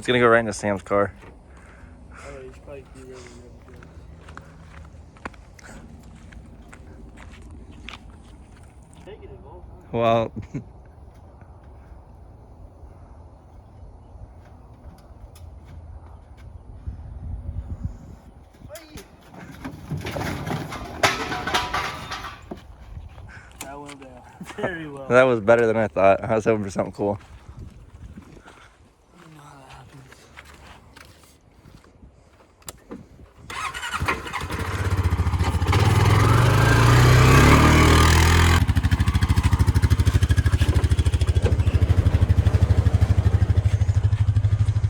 It's gonna go right into Sam's car. Alright, you should probably be ready. Well, That went down very well. that was better than I thought. I was hoping for something cool.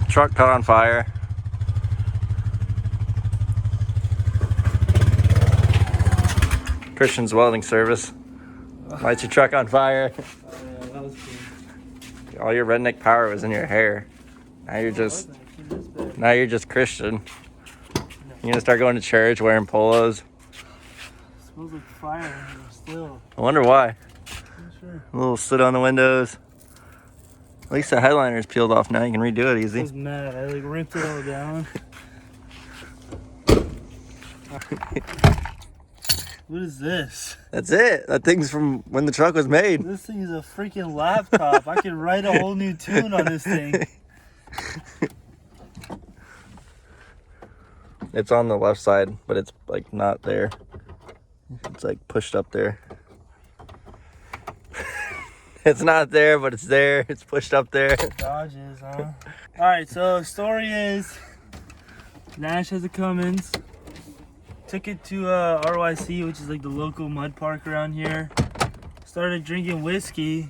Truck caught on fire. Christian's welding service. Lights your truck on fire. Oh, yeah, that was cool. All your redneck power was in your hair. Now you're just Christian. You're gonna start going to church wearing polos. It smells like fire in here still. I wonder why. I'm sure. A little soot on the windows. At least the headliner's peeled off now. You can redo it I easy. was mad. I like ripped it all down. What is this? That's it. That thing's from when the truck was made. This thing is a freaking laptop. I could write a whole new tune on this thing. It's on the left side, but it's like not there. It's like pushed up there. It's not there, but it's there. It's pushed up there. Dodges, huh? Alright, so the story is Nash has a Cummins. Took it to RYC, which is like the local mud park around here. Started drinking whiskey.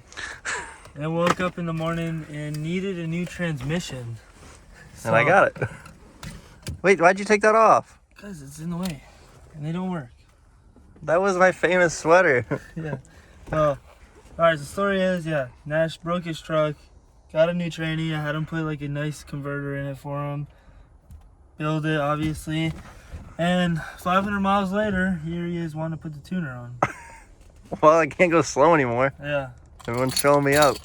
And woke up in the morning and needed a new transmission. And I got it. Wait, why'd you take that off? Because it's in the way. And they don't work. That was my famous sweater. Yeah. So, alright, the story is, yeah, Nash broke his truck, got a new tranny. I had him put like a nice converter in it for him. Build it, obviously. And 500 miles later, here he is wanting to put the tuner on. Well, I can't go slow anymore. Yeah. Everyone's showing me up.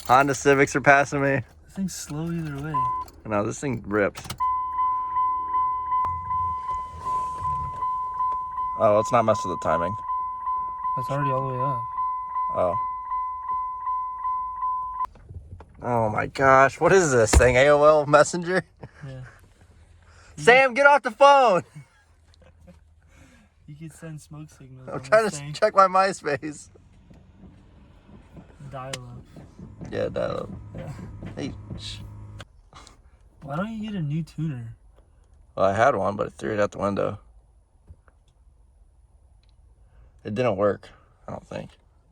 Honda Civics are passing me. This thing's slow either way. No, this thing rips. Oh, let's not mess with the timing. That's already all the way up. Oh. Oh my gosh, what is this thing? AOL Messenger? Yeah. Sam, get off the phone! You could send smoke signals. I'm trying to check my MySpace. Dial up. Yeah, dial up. Yeah. Hey, Why don't you get a new tuner? well, I had one, but I threw it out the window. It didn't work, I don't think.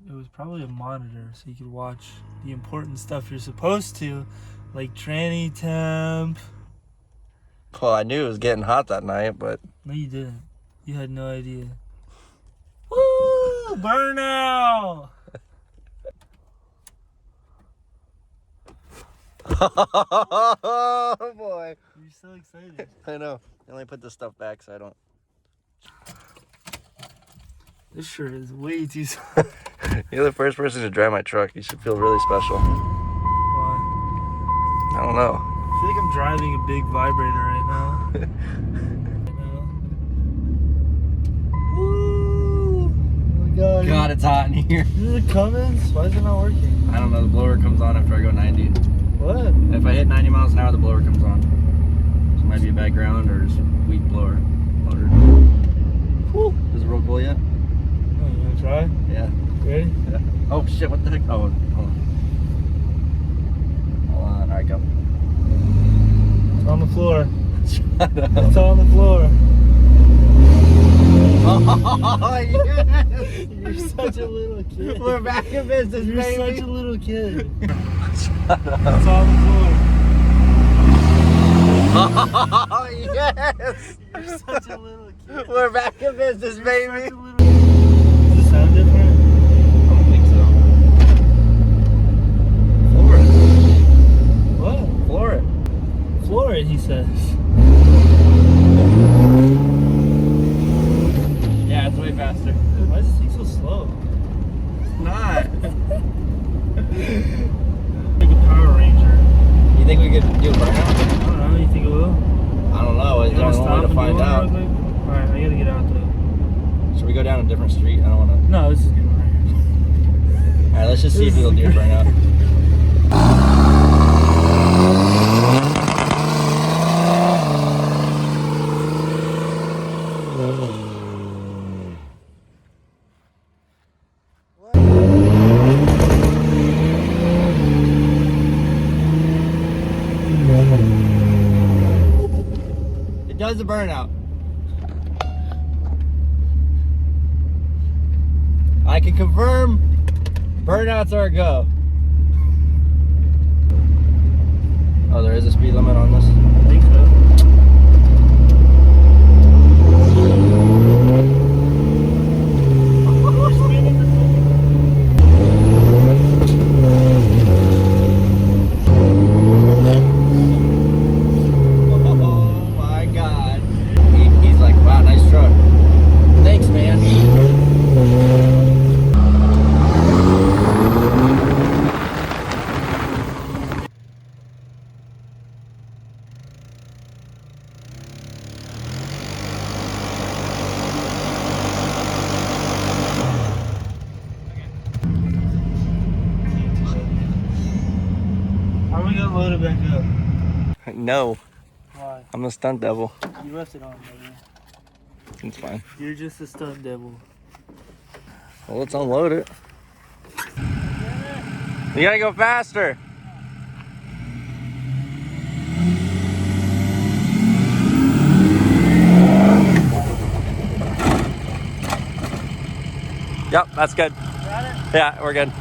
It was probably a monitor, so you could watch the important stuff you're supposed to, like tranny temp. Well, I knew it was getting hot that night, but... No, you didn't. You had no idea. Woo! Burnout! Oh, boy. You're so excited. I know. I only put this stuff back so I don't... This shirt is way too small. You're the first person to drive my truck. You should feel really special. Why? I don't know. I feel like I'm driving a big vibrator right now. Woo! Oh my god. God, it's hot in here. This is a Cummins? Why is it not working? I don't know. The blower comes on after I go 90. What? If I hit 90 miles an hour, the blower comes on. So it might be a bad ground or just weak blower motor. Whew. Does it roll cool yet? Oh, you wanna try? Yeah. Ready? Yeah. Oh shit, what the heck? Oh, hold on. Hold on, alright, go. It's on the floor. Shut up. It's on the floor. Oh, yes! You're such a little kid. We're back in business, You're baby. such a little kid. Shut up. It's on the floor. Oh, yes! You're such a little kid. We're back in business, You're baby. such a little... Does it sound different? I don't think so. Floor it. What? Floor it. Floor it, he says. Yeah, it's way faster. Why is this thing so slow? It's not. Like a Power Ranger. You think we could do a burnout? Well, there's only one way to find out. Alright, I gotta get out though. Should we go down a different street? I don't want to. No, this is good right here. Alright, let's just see if it'll do burnout. It does the burnout. I can confirm burnouts are a go. Oh, there is a speed limit on this? I think so. Oh my God. He's like, wow, nice truck. Thanks, man. How are we gonna load it back up? No, Why? I'm a stunt devil. You left it on, brother. It's fine. You're just a stunt devil. Well, let's unload it. You gotta go faster. Yep, that's good. Got it? Yeah, we're good.